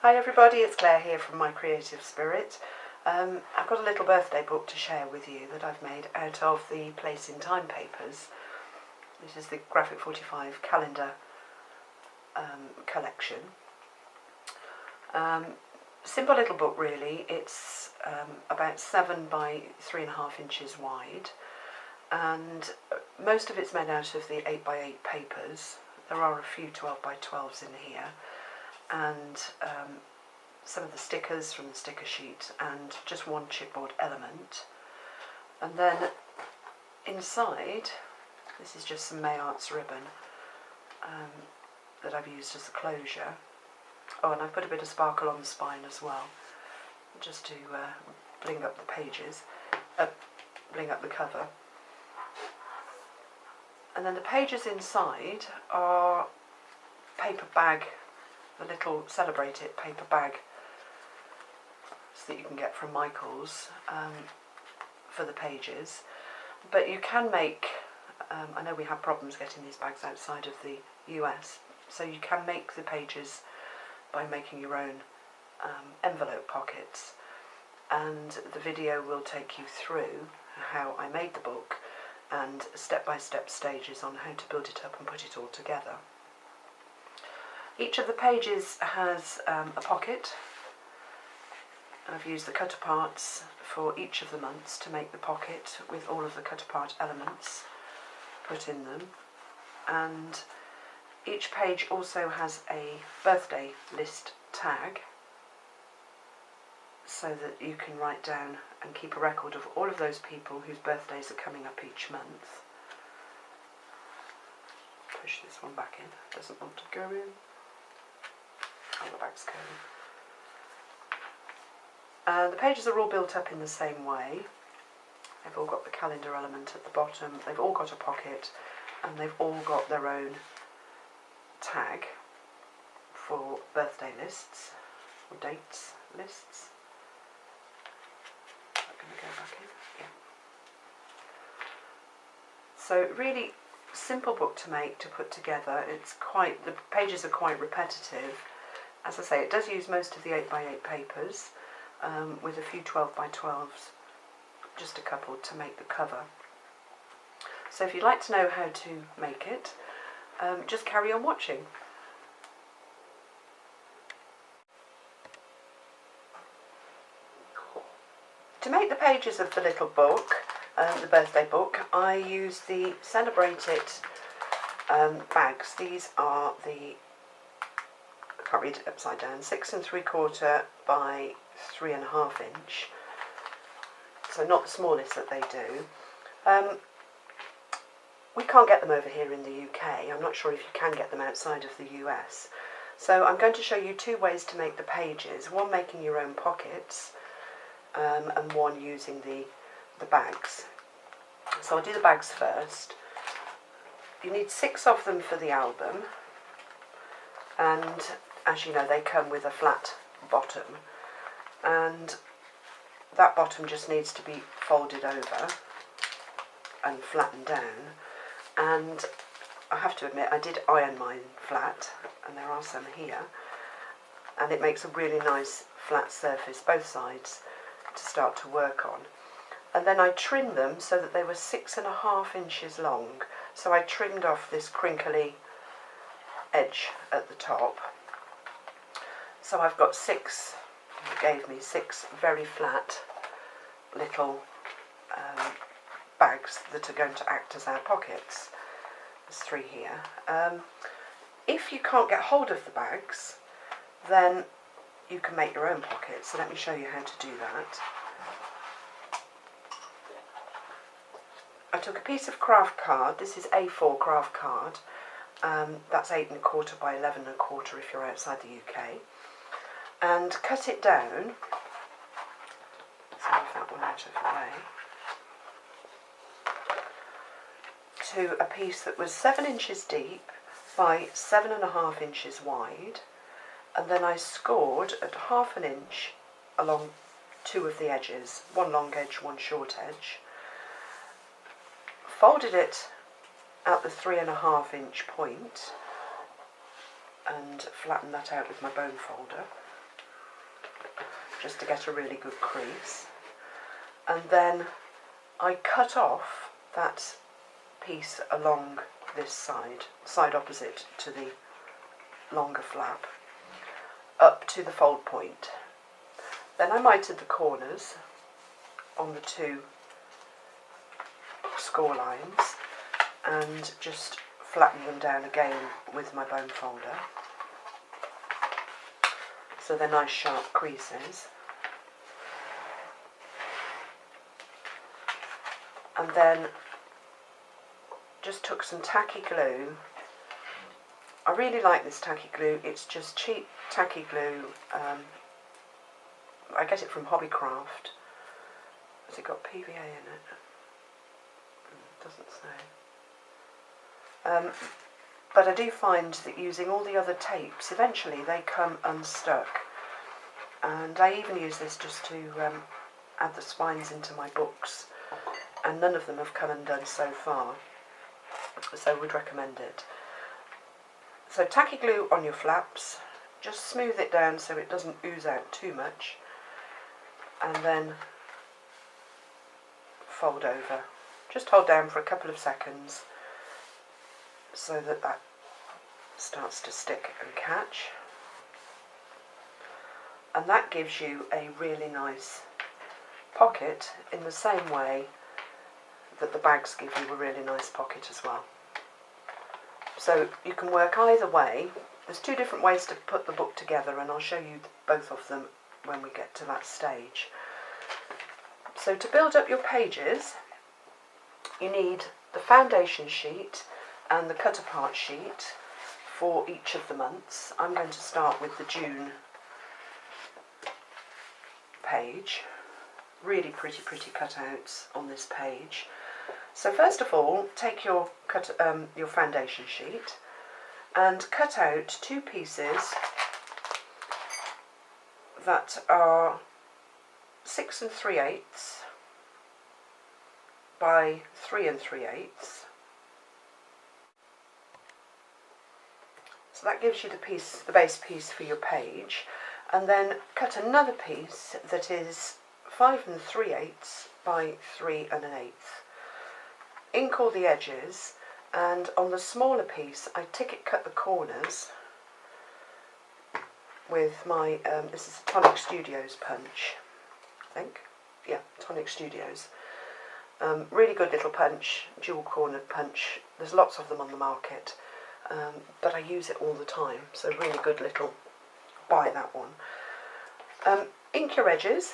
Hi everybody, it's Claire here from My Creative Spirit. I've got a little birthday book to share with you that I've made out of the Place in Time papers. This is the Graphic 45 calendar collection. Simple little book really. It's about 7 by 3.5 inches wide, and most of it's made out of the 8 by 8 papers. There are a few 12 by 12s in here, and some of the stickers from the sticker sheet, and just one chipboard element. And then inside, this is just some May Arts ribbon that I've used as a closure. Oh, and I've put a bit of sparkle on the spine as well, just to bling up the pages, bling up the cover. And then the pages inside are paper bag, the little Celebrate It paper bag that you can get from Michaels for the pages. But you can make, I know we have problems getting these bags outside of the US, so you can make the pages by making your own envelope pockets, and the video will take you through how I made the book and step-by-step stages on how to build it up and put it all together. Each of the pages has a pocket. I've used the cut aparts for each of the months to make the pocket with all of the cut apart elements put in them, and each page also has a birthday list tag so that you can write down and keep a record of all of those people whose birthdays are coming up each month. Push this one back in, doesn't want to go in. Oh, the back's going. The pages are all built up in the same way. They've all got the calendar element at the bottom, they've all got a pocket, and they've all got their own tag for birthday lists, or dates lists. I'm going to go back in. Yeah. So really simple book to make, to put together. The pages are quite repetitive. As I say, it does use most of the 8 by 8 papers, with a few 12 by 12s, just a couple to make the cover. So if you'd like to know how to make it, just carry on watching. To make the pages of the little book, the birthday book, I use the Celebrate It bags. These are the, I can't read it upside down, 6 3/4 by 3.5 inch. So not the smallest that they do. We can't get them over here in the UK. I'm not sure if you can get them outside of the US. So I'm going to show you two ways to make the pages. One making your own pockets, and one using the bags. So I'll do the bags first. You need 6 of them for the album, and as you know, they come with a flat bottom, and that bottom just needs to be folded over and flattened down. And I have to admit, I did iron mine flat, and there are some here, and it makes a really nice flat surface both sides to start to work on. And then I trimmed them so that they were 6.5 inches long. So I trimmed off this crinkly edge at the top. So I've got 6, it gave me 6 very flat little bags that are going to act as our pockets. There's 3 here. If you can't get hold of the bags, then you can make your own pockets. So let me show you how to do that. I took a piece of craft card. This is A4 craft card. That's 8 1/4 by 11 1/4 if you're outside the UK. And cut it down. Let's move that one out of the way. To a piece that was 7 inches deep by 7.5 inches wide, and then I scored at 1/2 inch along 2 of the edges, one long edge, one short edge, folded it at the 3.5 inch point and flattened that out with my bone folder, just to get a really good crease. And then I cut off that piece along this side opposite to the longer flap, up to the fold point. Then I mitered the corners on the two score lines and just flattened them down again with my bone folder, so they're nice sharp creases. And then just took some tacky glue. I really like this tacky glue. It's just cheap tacky glue. I get it from Hobbycraft. Has it got PVA in it? It doesn't say. But I do find that using all the other tapes, eventually they come unstuck. And I even use this just to add the spines into my books, and none of them have come undone so far, so would recommend it. So tacky glue on your flaps, just smooth it down so it doesn't ooze out too much, and then fold over. Just hold down for a couple of seconds so that that starts to stick and catch, and that gives you a really nice pocket in the same way that the bags give you a really nice pocket as well. So you can work either way. There's two different ways to put the book together, and I'll show you both of them when we get to that stage. So to build up your pages, you need the foundation sheet and the cut apart sheet for each of the months. I'm going to start with the June page. Really pretty cutouts on this page. So first of all, take your foundation sheet and cut out two pieces that are 6 3/8 by 3 3/8. So that gives you the base piece for your page, and then cut another piece that is 5 3/8 by 3 1/8. Ink all the edges, and on the smaller piece I ticket cut the corners with my, this is a Tonic Studios punch, I think. Yeah, Tonic Studios. Really good little punch, dual cornered punch. There's lots of them on the market, but I use it all the time, so really good little, buy that one. Ink your edges.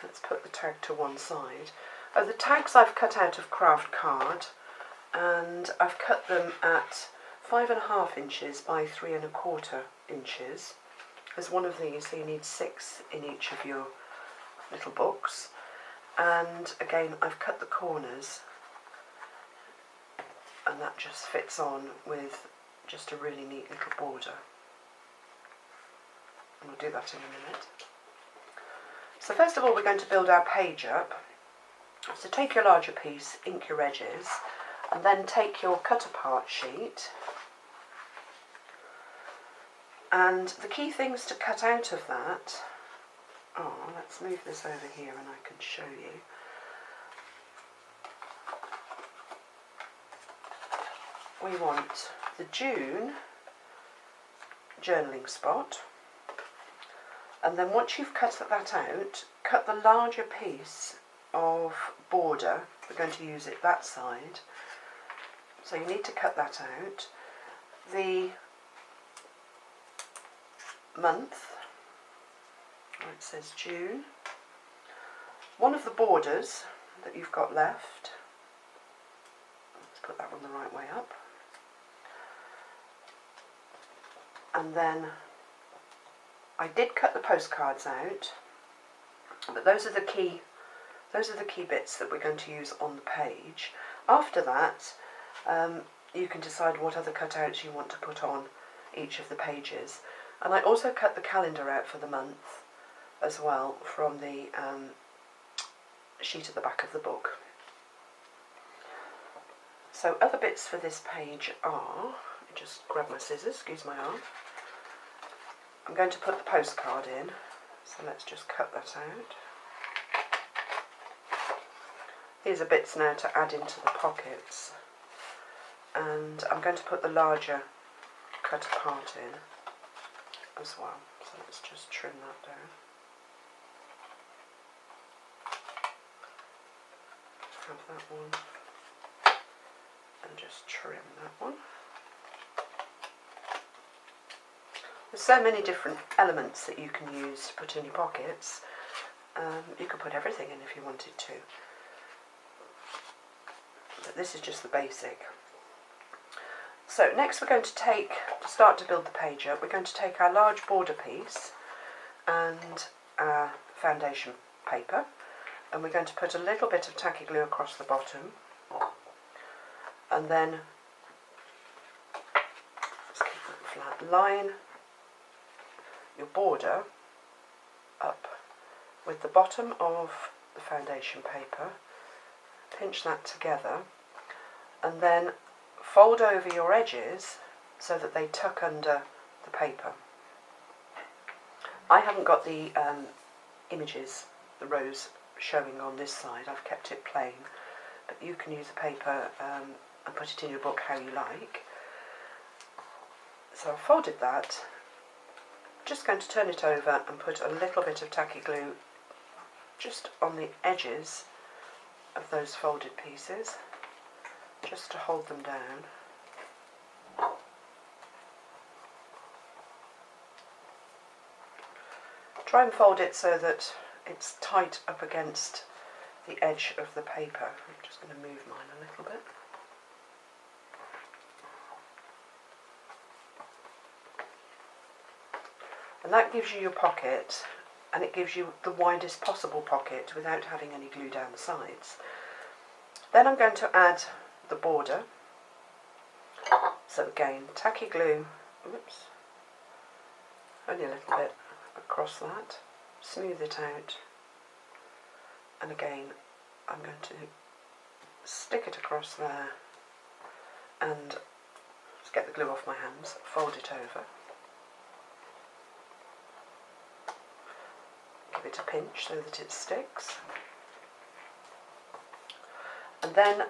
Let's put the tag to one side. The tags I've cut out of craft card, and I've cut them at 5.5 inches by 3 1/4 inches. There's one of these, so you need 6 in each of your little books. And again, I've cut the corners, and that just fits on with just a really neat little border. And we'll do that in a minute. So first of all, we're going to build our page up. So take your larger piece, ink your edges, and then take your cut apart sheet. And the key things to cut out of that, let's move this over here and I can show you. We want the June journaling spot. And then once you've cut that out, cut the larger piece of border. We're going to use it that side. So you need to cut that out. The month, where it says June, one of the borders that you've got left, let's put that one the right way up. And then I did cut the postcards out, but those are the key bits that we're going to use on the page. After that, you can decide what other cutouts you want to put on each of the pages. And I also cut the calendar out for the month as well from the sheet at the back of the book. So other bits for this page are, let me just grab my scissors, excuse my arm. I'm going to put the postcard in, so let's just cut that out. These are bits now to add into the pockets, and I'm going to put the larger cut apart in as well, so let's just trim that down. Have that one and just trim that one. There's so many different elements that you can use to put in your pockets. You could put everything in if you wanted to, but this is just the basic. So next we're going to start to build the page up, we're going to take our large border piece and our foundation paper, and we're going to put a little bit of tacky glue across the bottom, and then let's keep that flat, line your border up with the bottom of the foundation paper, pinch that together, and then fold over your edges so that they tuck under the paper. I haven't got the images, the rows showing on this side, I've kept it plain, but you can use a paper and put it in your book how you like. So I've folded that, just going to turn it over and put a little bit of tacky glue just on the edges of those folded pieces, just to hold them down. Try and fold it so that it's tight up against the edge of the paper. I'm just going to move mine a little bit. And that gives you your pocket, and it gives you the widest possible pocket without having any glue down the sides. Then I'm going to add the border. So again, tacky glue, oops, only a little bit across that, smooth it out, and again I'm going to stick it across there and just get the glue off my hands, fold it over, give it a pinch so that it sticks, and then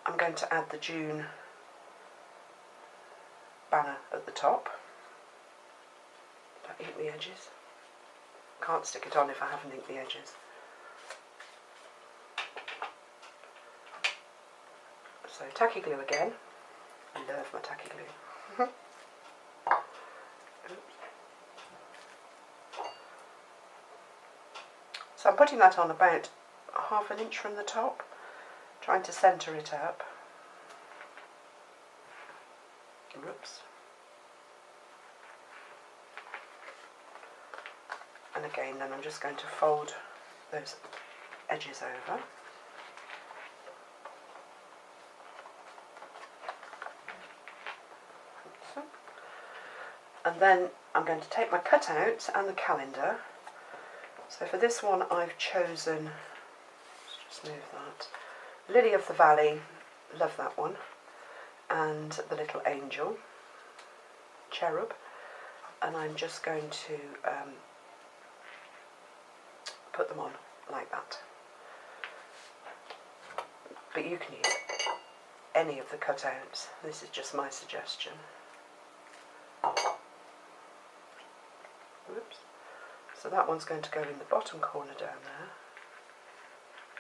I'm going to add the June banner at the top. Don't ink the edges. Can't stick it on if I haven't inked the edges. So tacky glue again. I love my tacky glue. So I'm putting that on about 1/2 inch from the top, trying to centre it up. Oops. And again, then I'm just going to fold those edges over. So. And then I'm going to take my cutout and the calendar. So for this one I've chosen, let's just move that, Lily of the Valley, love that one, and the little angel, cherub, and I'm just going to put them on like that. But you can use any of the cutouts, this is just my suggestion. Oops. So that one's going to go in the bottom corner down there.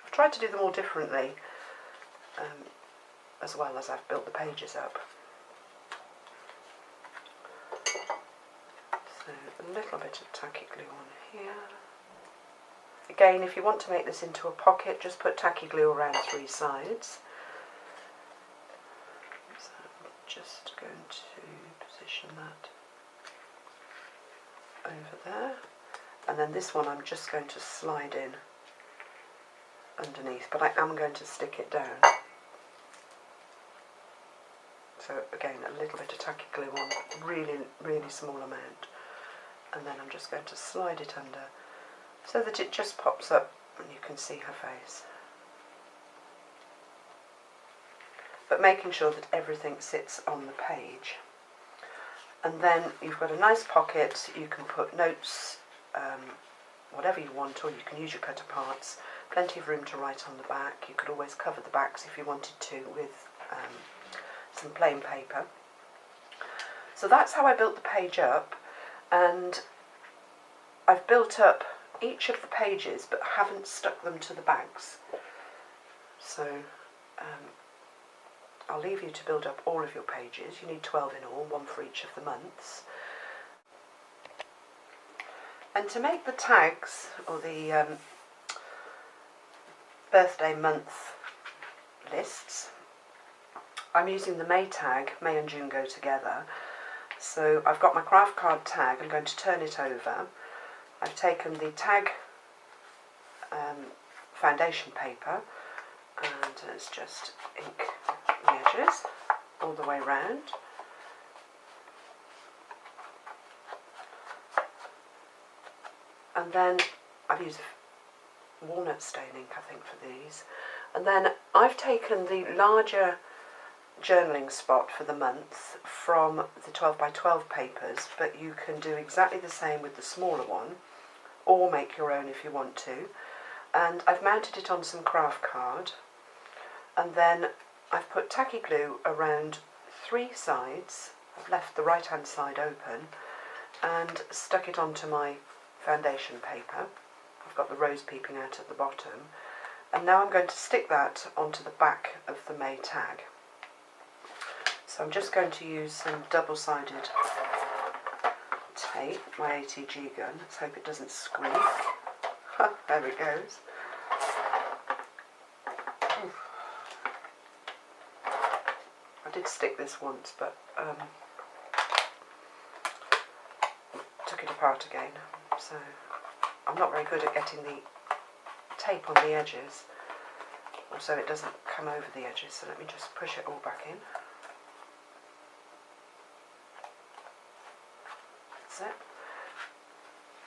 I've tried to do them all differently as well as I've built the pages up. So a little bit of tacky glue on here. Again, if you want to make this into a pocket, just put tacky glue around 3 sides. So I'm just going to position that over there. And then this one I'm just going to slide in underneath, but I am going to stick it down. So again, a little bit of tacky glue on, really small amount. And then I'm just going to slide it under so that it just pops up and you can see her face. But making sure that everything sits on the page. And then you've got a nice pocket. You can put notes, whatever you want, or you can use your cutter parts. Plenty of room to write on the back. You could always cover the backs if you wanted to with some plain paper. So that's how I built the page up, and I've built up each of the pages but haven't stuck them to the backs. So I'll leave you to build up all of your pages. You need 12 in all, one for each of the months. And to make the tags, or the birthday month lists, I'm using the May tag. May and June go together. So I've got my craft card tag. I'm going to turn it over. I've taken the tag foundation paper, and let's just ink the edges all the way round. And then I've used walnut stain ink, I think, for these. And then I've taken the larger journaling spot for the month from the 12 by 12 papers, but you can do exactly the same with the smaller one, or make your own if you want to. And I've mounted it on some craft card, and then I've put tacky glue around 3 sides. I've left the right hand side open and stuck it onto my foundation paper. I've got the rose peeping out at the bottom, and now I'm going to stick that onto the back of the May tag. So I'm just going to use some double-sided tape, my ATG gun. Let's hope it doesn't squeak. There it goes. Oof. I did stick this once, but took it apart again. So I'm not very good at getting the tape on the edges, so it doesn't come over the edges. So let me just push it all back in. That's it.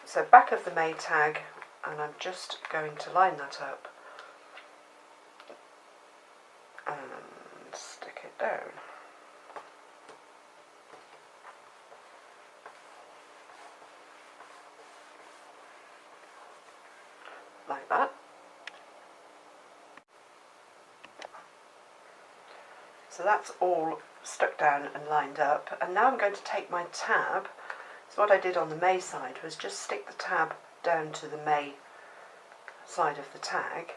So back of the May tag, and I'm just going to line that up and stick it down. Like that. So that's all stuck down and lined up, and now I'm going to take my tab. So what I did on the May side was just stick the tab down to the May side of the tag,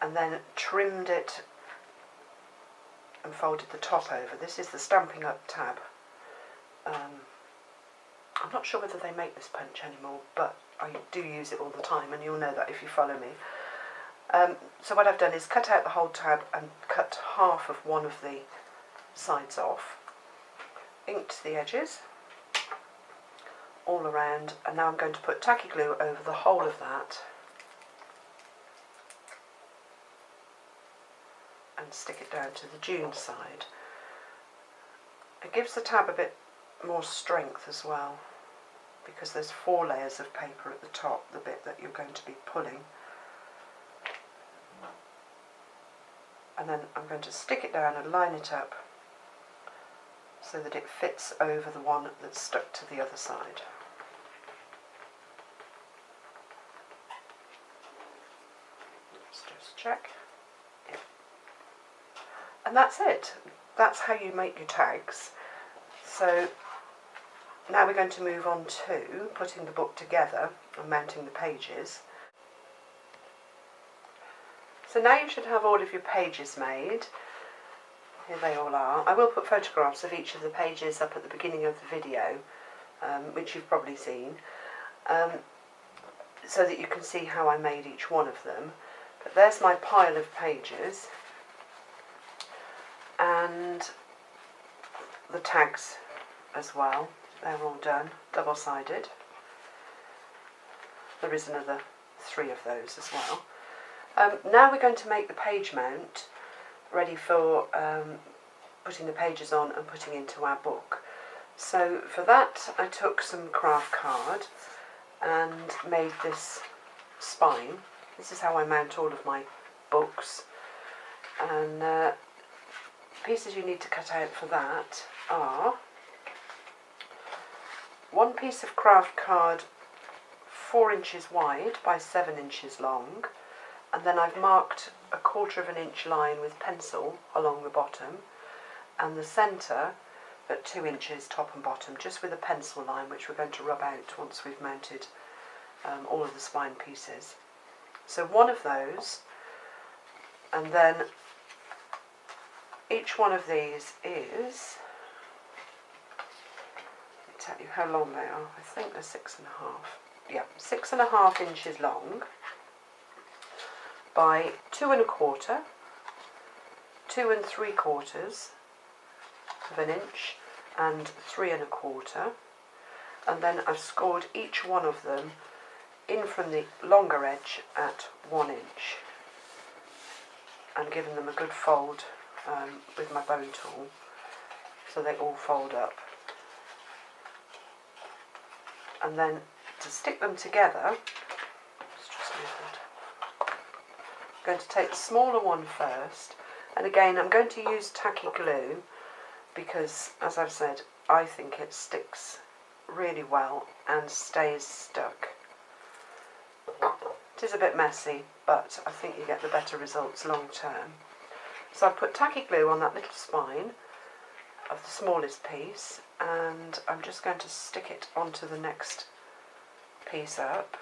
and then trimmed it and folded the top over. This is the Stampin' Up tab. I'm not sure whether they make this punch anymore, but I do use it all the time, and you'll know that if you follow me. So what I've done is cut out the whole tab and cut half of one of the sides off, inked the edges all around, and now I'm going to put tacky glue over the whole of that and stick it down to the June side. It gives the tab a bit more strength as well, because there's 4 layers of paper at the top, the bit that you're going to be pulling. And then I'm going to stick it down and line it up so that it fits over the one that's stuck to the other side. Let's just check. Yeah. And that's it. That's how you make your tags. So now we're going to move on to putting the book together and mounting the pages. So now you should have all of your pages made. Here they all are. I will put photographs of each of the pages up at the beginning of the video, which you've probably seen, so that you can see how I made each one of them. But there's my pile of pages, and the tags as well. They're all done, double-sided. There is another 3 of those as well. Now we're going to make the page mount ready for putting the pages on and putting into our book. So for that I took some craft card and made this spine. This is how I mount all of my books, and pieces you need to cut out for that are one piece of craft card 4 inches wide by 7 inches long, and then I've marked a 1/4 of an inch line with pencil along the bottom, and the centre at 2 inches top and bottom, just with a pencil line, which we're going to rub out once we've mounted all of the spine pieces. So one of those, and then each one of these is, let me tell you how long they are, I think they're 6.5, yeah, 6.5 inches long by 2 1/4, 2 3/4 of an inch and 3 1/4, and then I've scored each one of them in from the longer edge at 1 inch and given them a good fold with my bone tool so they all fold up. And then to stick them together, let's just move that. I'm going to take the smaller one first, and again I'm going to use tacky glue because, as I've said, I think it sticks really well and stays stuck. It is a bit messy, but I think you get the better results long term. So I've put tacky glue on that little spine of the smallest piece, and I'm just going to stick it onto the next piece up,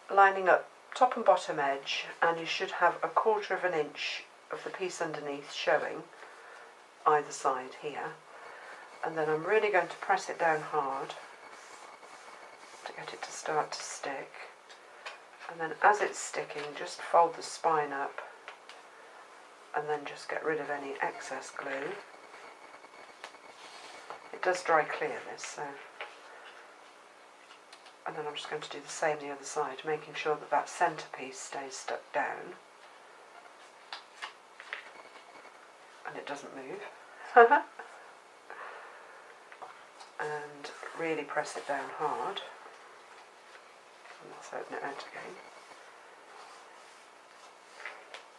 lining up top and bottom edge, and you should have a 1/4 of an inch of the piece underneath showing either side here. And then I'm really going to press it down hard to get it to start to stick. And then as it's sticking, just fold the spine up and then just get rid of any excess glue. It does dry clear this, so. And then I'm just going to do the same the other side, making sure that that centre piece stays stuck down and it doesn't move. And really press it down hard. And let's open it out again.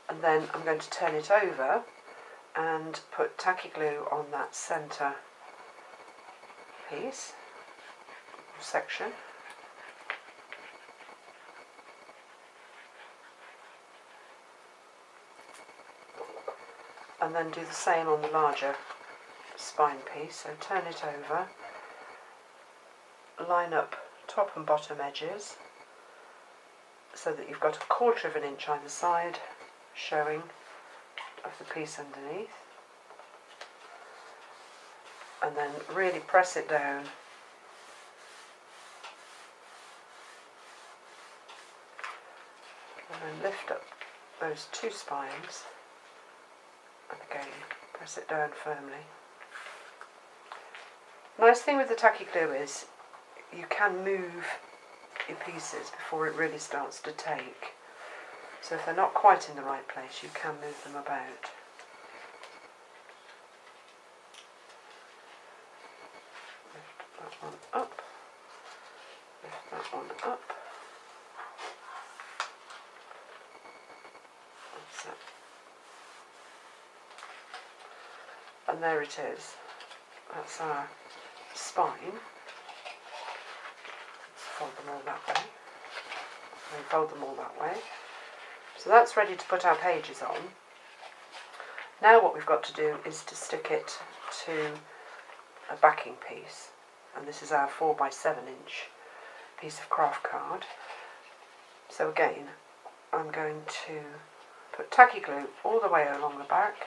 And then I'm going to turn it over and put tacky glue on that centre piece or section. And then do the same on the larger spine piece. So turn it over, line up top and bottom edges so that you've got a 1/4 of an inch either side showing of the piece underneath, and then really press it down and then lift up those 2 spines and again press it down firmly. Nice thing with the tacky glue is you can move your pieces before it really starts to take. So if they're not quite in the right place, you can move them about. Lift that one up, lift that one up. That's it. And there it is. That's our spine. Let's fold them all that way. And fold them all that way. So that's ready to put our pages on. Now what we've got to do is to stick it to a backing piece. And this is our 4 by 7 inch piece of craft card. So again, I'm going to put tacky glue all the way along the back.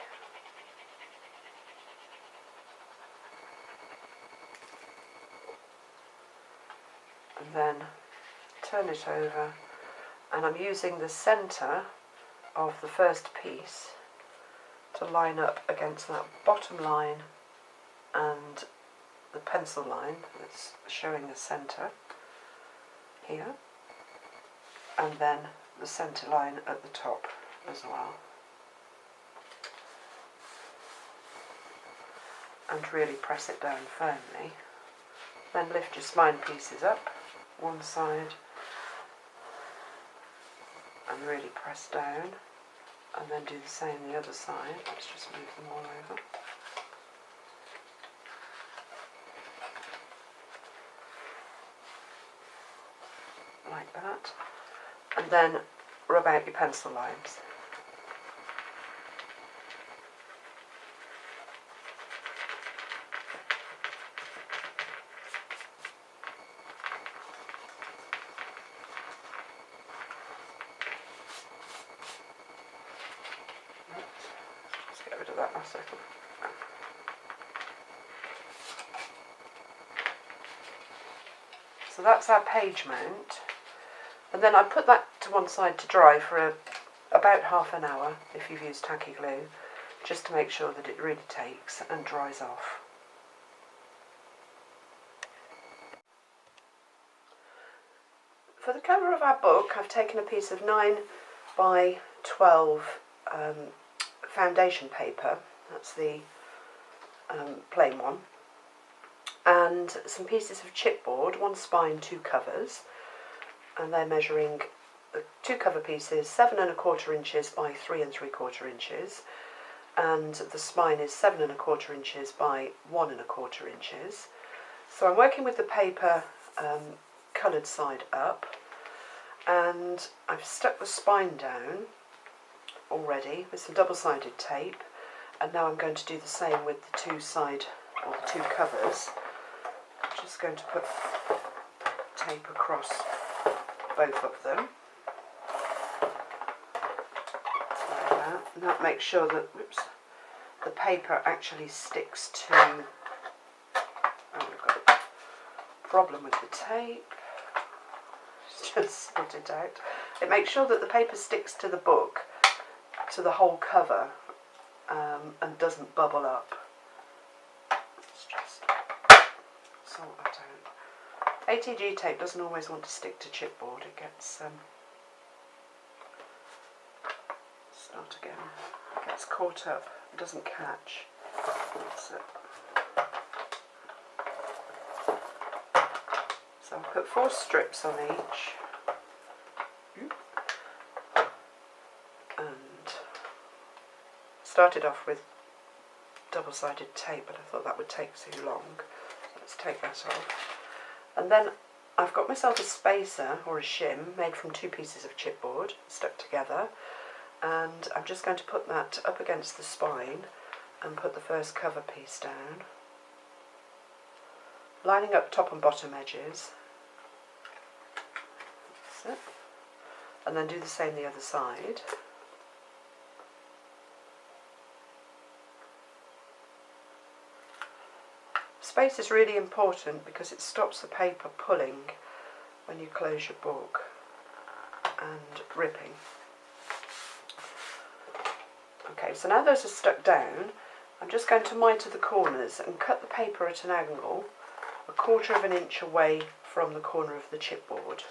And then turn it over, and I'm using the centre of the first piece to line up against that bottom line and the pencil line that's showing the centre here, and then the centre line at the top as well. And really press it down firmly. Then lift your spine pieces up one side and really press down, and then do the same the other side. Let's just move them all over. like that, and then rub out your pencil lines. Let's get rid of that last little. So that's our page mount, and then I put that to one side to dry for about half an hour if you've used tacky glue, just to make sure that it really takes and dries off. For the cover of our book, I've taken a piece of 9 by 12 foundation paper, that's the plain one, and some pieces of chipboard, 1 spine, 2 covers, and they're measuring the 2 cover pieces 7 1/4 inches by 3 3/4 inches, and the spine is 7 1/4 inches by 1 1/4 inches. So I'm working with the paper coloured side up, and I've stuck the spine down already with some double-sided tape, and now I'm going to do the same with the 2 covers. I'm just going to put tape across both of them like that, and that makes sure that the paper actually sticks to. Oh, we've got a problem with the tape. Just sort it out. It makes sure that the paper sticks to the book, to the whole cover, and doesn't bubble up. Let's just sort that out. ATG tape doesn't always want to stick to chipboard. It gets start again. It gets caught up. It doesn't catch. So I'll put 4 strips on each, and started off with double-sided tape, but I thought that would take too long. Let's take that off. And then I've got myself a spacer or a shim made from 2 pieces of chipboard stuck together, and I'm just going to put that up against the spine and put the first cover piece down, lining up top and bottom edges. That's it. And then do the same the other side. Space is really important because it stops the paper pulling when you close your book and ripping. Okay, so now those are stuck down, I'm just going to miter the corners and cut the paper at an angle 1/4 inch away from the corner of the chipboard.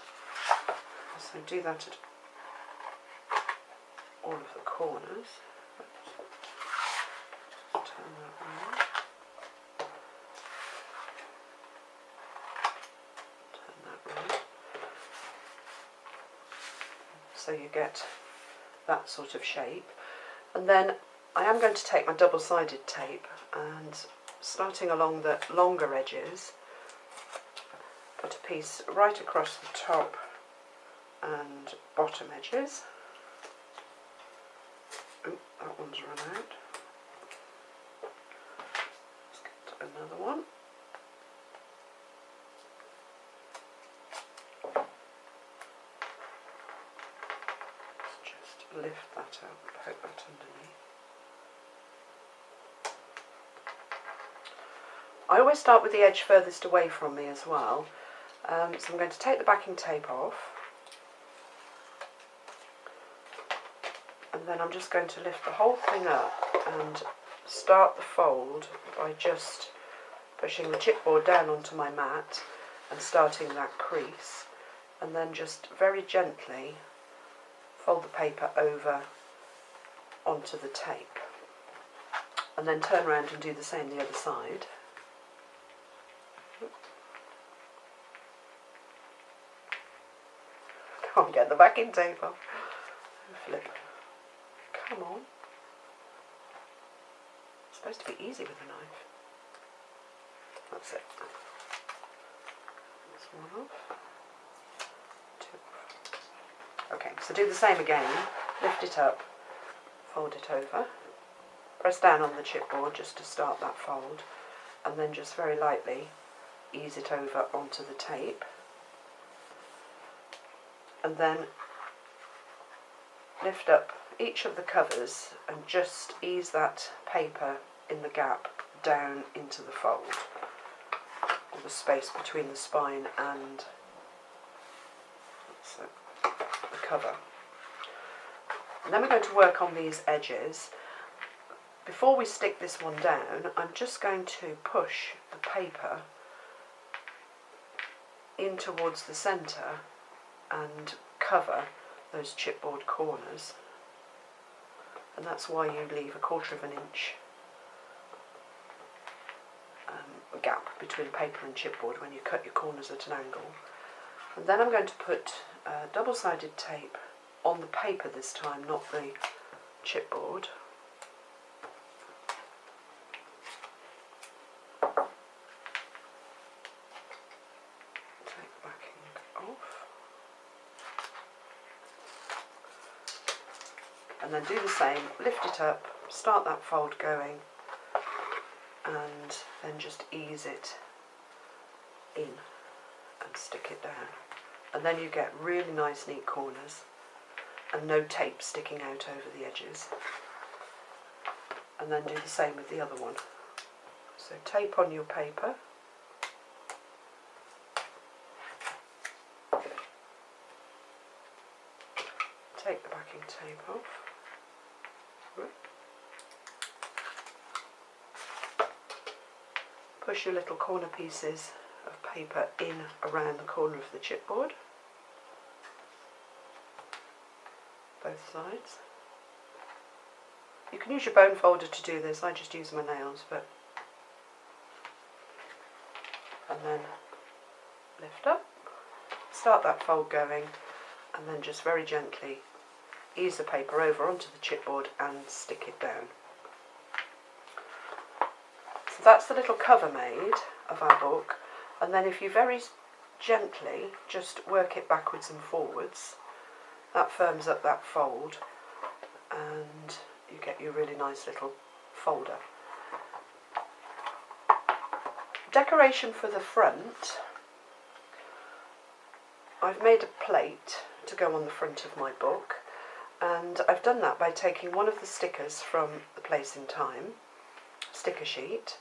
So do that at all of the corners. Just turn that around. Turn that round. So you get that sort of shape. And then I am going to take my double-sided tape and, starting along the longer edges, put a piece right across the top and bottom edges. Oop, that one's run out. Let's get another one. Let's just lift that out and poke that underneath. I always start with the edge furthest away from me as well, so I'm going to take the backing tape off, and then I'm just going to lift the whole thing up and start the fold by just pushing the chipboard down onto my mat and starting that crease, and then just very gently fold the paper over onto the tape, and then turn around and do the same the other side. Can't get the backing tape off. Flip. Come on. It's supposed to be easy with a knife. That's it. That's one off. 2 So do the same again, lift it up, fold it over, press down on the chipboard just to start that fold, and then just very lightly ease it over onto the tape, and then lift up each of the covers and just ease that paper in the gap down into the fold, or the space between the spine and the cover. And then we're going to work on these edges. Before we stick this one down, I'm just going to push the paper in towards the centre and cover those chipboard corners, and that's why you leave a 1/4 of an inch gap between paper and chipboard when you cut your corners at an angle. And then I'm going to put double-sided tape on the paper this time, not the chipboard. Take the backing off. And then do the same, lift it up, start that fold going, and then just ease it in and stick it down. And then you get really nice neat corners and no tape sticking out over the edges. And then do the same with the other one. So tape on your paper. Take the backing tape off. Push your little corner pieces of paper in around the corner of the chipboard, both sides. You can use your bone folder to do this, I just use my nails, and then lift up, start that fold going, and then just very gently ease the paper over onto the chipboard and stick it down. So that's the little cover made of our book, and then if you very gently just work it backwards and forwards, that firms up that fold and you get your really nice little folder. Decoration for the front, I've made a plate to go on the front of my book, and I've done that by taking one of the stickers from the Place in Time sticker sheet,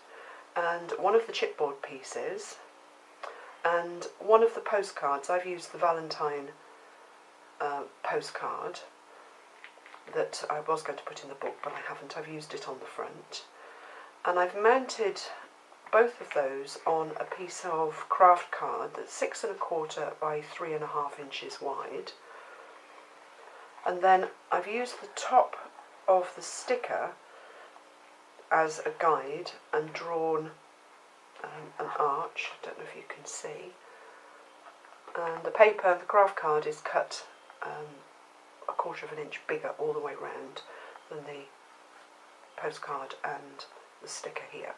and one of the chipboard pieces, and one of the postcards. I've used the Valentine postcard that I was going to put in the book, but I haven't. I've used it on the front, and I've mounted both of those on a piece of craft card that's 6 1/4 by 3.5 inches wide, and then I've used the top of the sticker as a guide and drawn an arch. I don't know if you can see, and the paper, the craft card, is cut a 1/4 of an inch bigger all the way round than the postcard and the sticker here.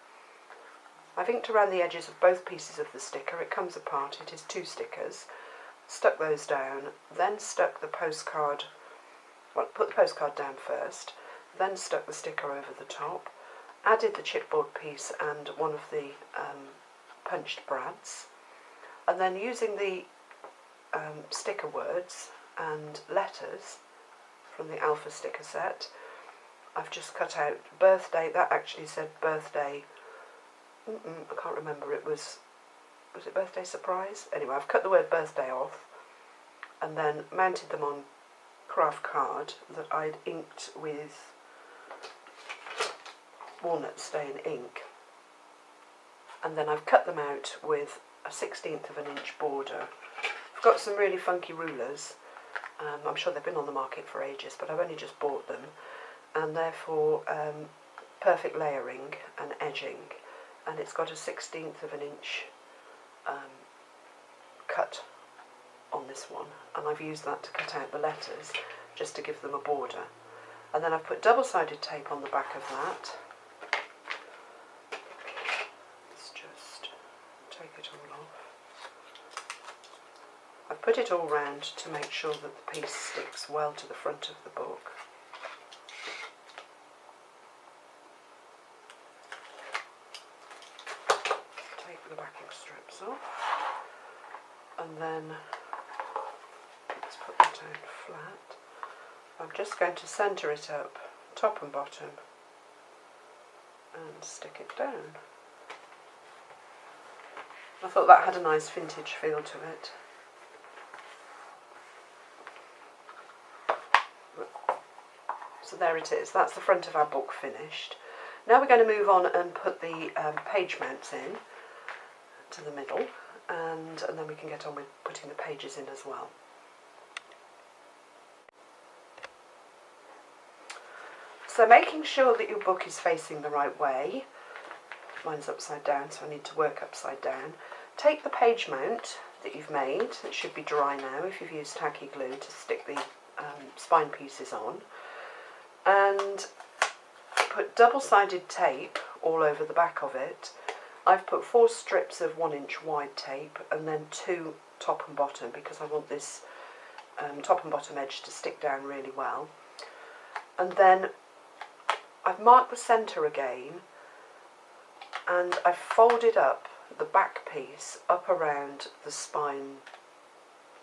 I've inked around the edges of both pieces of the sticker. It comes apart, it is 2 stickers. Stuck those down, then stuck the postcard, well, put the postcard down first, then stuck the sticker over the top, added the chipboard piece and one of the punched brads, and then using the sticker words and letters from the Alpha sticker set, I've just cut out birthday. That actually said birthday, I can't remember, was it birthday surprise? Anyway, I've cut the word birthday off and then mounted them on craft card that I'd inked with walnut stain ink, and then I've cut them out with a 1/16 of an inch border. I've got some really funky rulers. I'm sure they've been on the market for ages, but I've only just bought them, and therefore perfect layering and edging, and it's got a 1/16 of an inch cut on this one, and I've used that to cut out the letters just to give them a border. And then I've put double-sided tape on the back of that. Let's just take it all off. I've Put it all round to make sure that the piece sticks well to the front of the book. Take the backing strips off, and then let's put that down flat. I'm just going to centre it up, top and bottom, and stick it down. I thought that had a nice vintage feel to it. So there it is, that's the front of our book finished. Now we're going to move on and put the page mounts in to the middle, and then we can get on with putting the pages in as well. So making sure that your book is facing the right way, mine's upside down so I need to work upside down. Take the page mount that you've made, it should be dry now if you've used tacky glue to stick the spine pieces on, and put double-sided tape all over the back of it. I've put 4 strips of 1-inch wide tape and then 2 top and bottom because I want this top and bottom edge to stick down really well. And then I've marked the centre again, and I've folded up the back piece up around the spine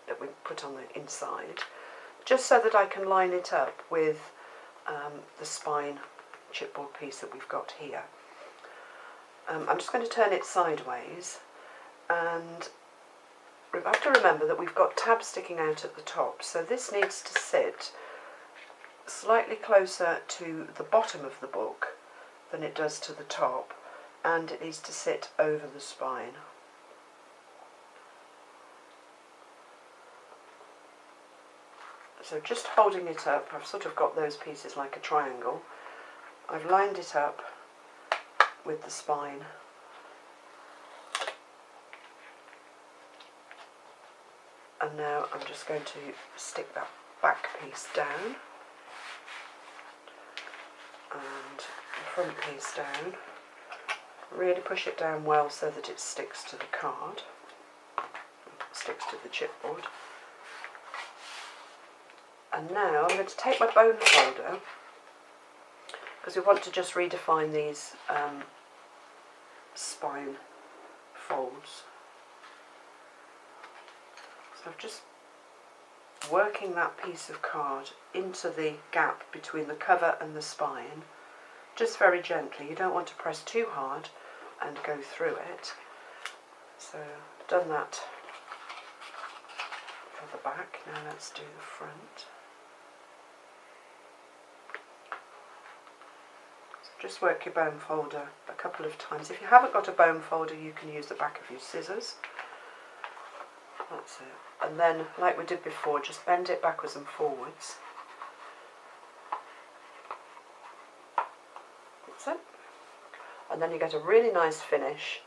that we put on the inside, just so that I can line it up with the spine chipboard piece that we've got here. I'm just going to turn it sideways, and we have to remember that we've got tabs sticking out at the top, so this needs to sit slightly closer to the bottom of the book than it does to the top, and it needs to sit over the spine. So just holding it up, I've sort of got those pieces like a triangle. I've lined it up with the spine. And now I'm just going to stick that back piece down and the front piece down. Really push it down well so that it sticks to the card, sticks to the chipboard. And now I'm going to take my bone folder, because we want to just redefine these spine folds. So I'm just working that piece of card into the gap between the cover and the spine, just very gently. You don't want to press too hard and go through it. So I've done that for the back, now let's do the front. Just work your bone folder a couple of times. If you haven't got a bone folder, you can use the back of your scissors. That's it. And then, like we did before, just bend it backwards and forwards. That's it. And then you get a really nice finish,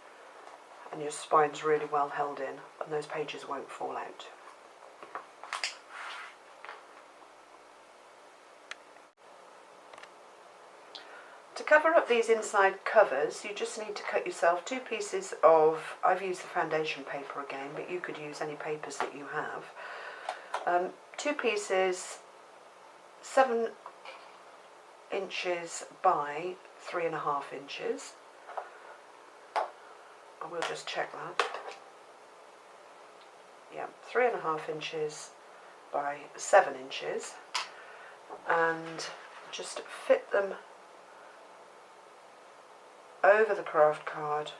and your spine's really well held in, and those pages won't fall out. To cover up these inside covers, you just need to cut yourself 2 pieces of, I've used the foundation paper again, but you could use any papers that you have. 2 pieces, 7 inches by 3.5 inches. I will just check that. Yeah, 3.5 inches by 7 inches, and just fit them over the craft card.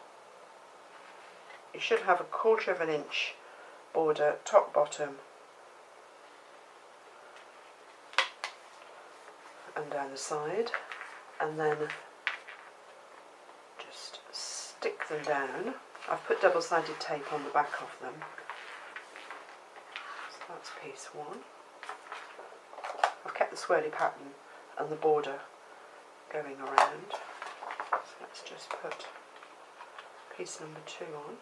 You should have 1/4 inch border, top bottom, and down the side, and then just stick them down. I've put double-sided tape on the back of them. So that's piece 1. I've kept the swirly pattern and the border going around. So let's just put piece number 2 on.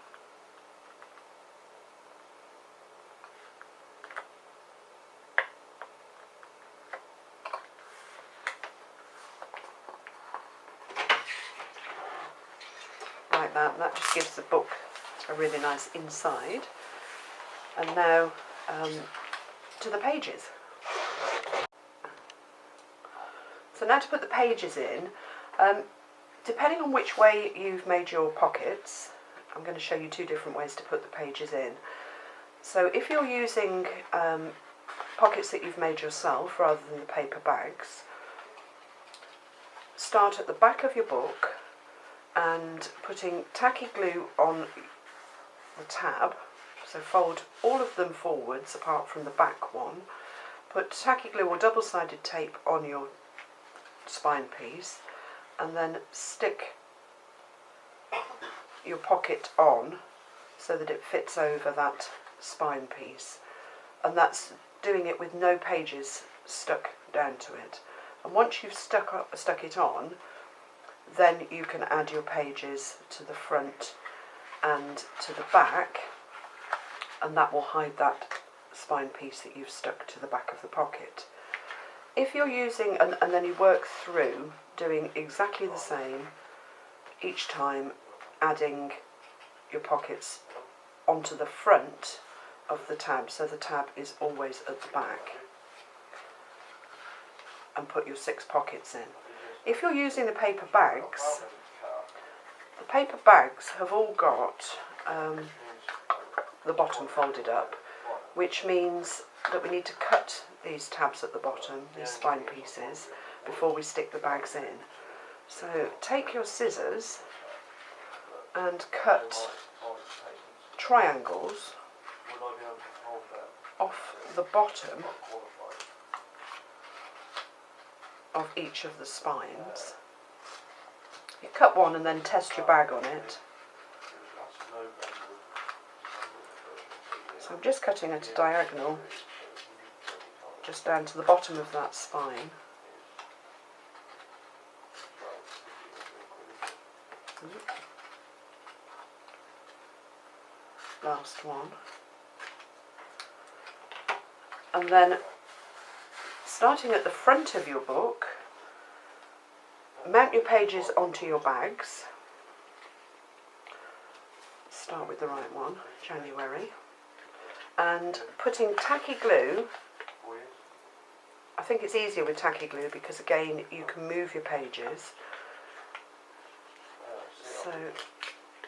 Like that, and that just gives the book a really nice inside. And now to the pages. So now to put the pages in, depending on which way you've made your pockets, I'm going to show you two different ways to put the pages in. So if you're using pockets that you've made yourself rather than the paper bags, start at the back of your book and putting tacky glue on the tab, so fold all of them forwards apart from the back one, put tacky glue or double-sided tape on your spine piece, and then stick your pocket on so that it fits over that spine piece, and that's doing it with no pages stuck down to it. And once you've stuck it on, then you can add your pages to the front and to the back, and that will hide that spine piece that you've stuck to the back of the pocket. If you're using, and then you work through doing exactly the same each time, adding your pockets onto the front of the tab, so the tab is always at the back, and put your 6 pockets in. If you're using the paper bags have all got the bottom folded up, which means that we need to cut these tabs at the bottom, these spine pieces, before we stick the bags in. So take your scissors and cut triangles off the bottom of each of the spines. You cut one and then test your bag on it. So I'm just cutting at a diagonal just down to the bottom of that spine. Last one. And then starting at the front of your book, mount your pages onto your bags. Start with the right one, January. And putting tacky glue, I think it's easier with tacky glue because again you can move your pages. So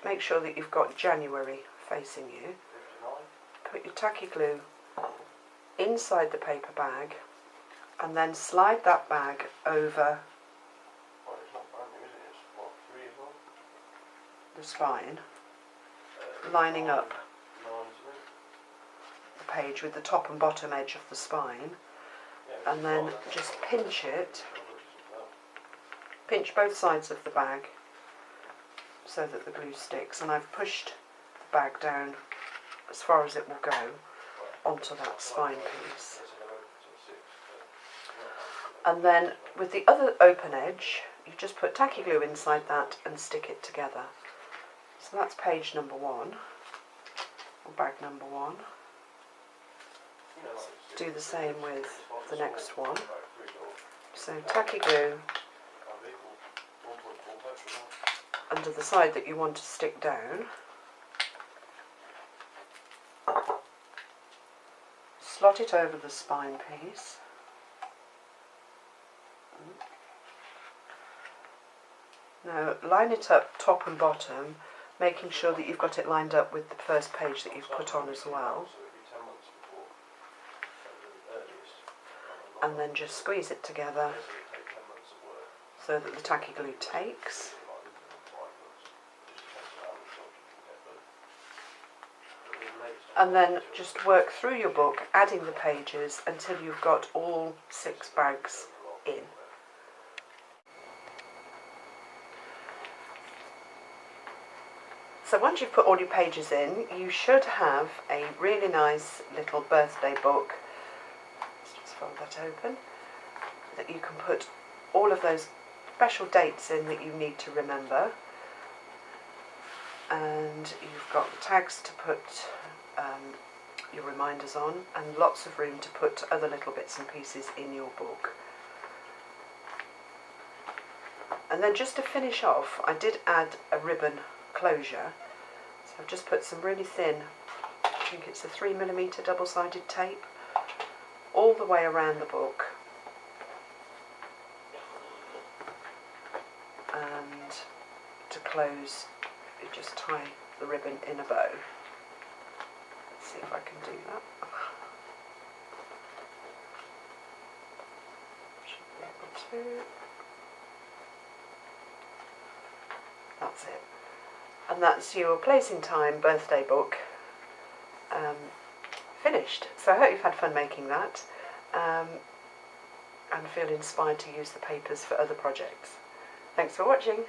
make sure that you've got January facing you. Put your tacky glue inside the paper bag and then slide that bag over the spine, lining up the page with the top and bottom edge of the spine, and then just pinch both sides of the bag so that the glue sticks, and I've pushed the bag down as far as it will go onto that spine piece. And then with the other open edge, you just put tacky glue inside that and stick it together. So that's page number 1, or bag number 1. Do the same with the next one. So tacky glue under the side that you want to stick down. Slot it over the spine piece. Now line it up top and bottom, making sure that you've got it lined up with the first page that you've put on as well. And then just squeeze it together so that the tacky glue takes. And then just work through your book, adding the pages until you've got all 6 bags in. So once you've put all your pages in, you should have a really nice little birthday book. Let's just fold that open. That you can put all of those special dates in that you need to remember. And you've got the tags to put your reminders on, and lots of room to put other little bits and pieces in your book. And then just to finish off, I did add a ribbon closure. So I've just put some really thin think it's a 3mm double-sided tape, all the way around the book. And to close, you just tie the ribbon in a bow. Let's see if I can do that. Should be able to. That's it. And that's your Placing Time birthday book finished. So I hope you've had fun making that and feel inspired to use the papers for other projects. Thanks for watching.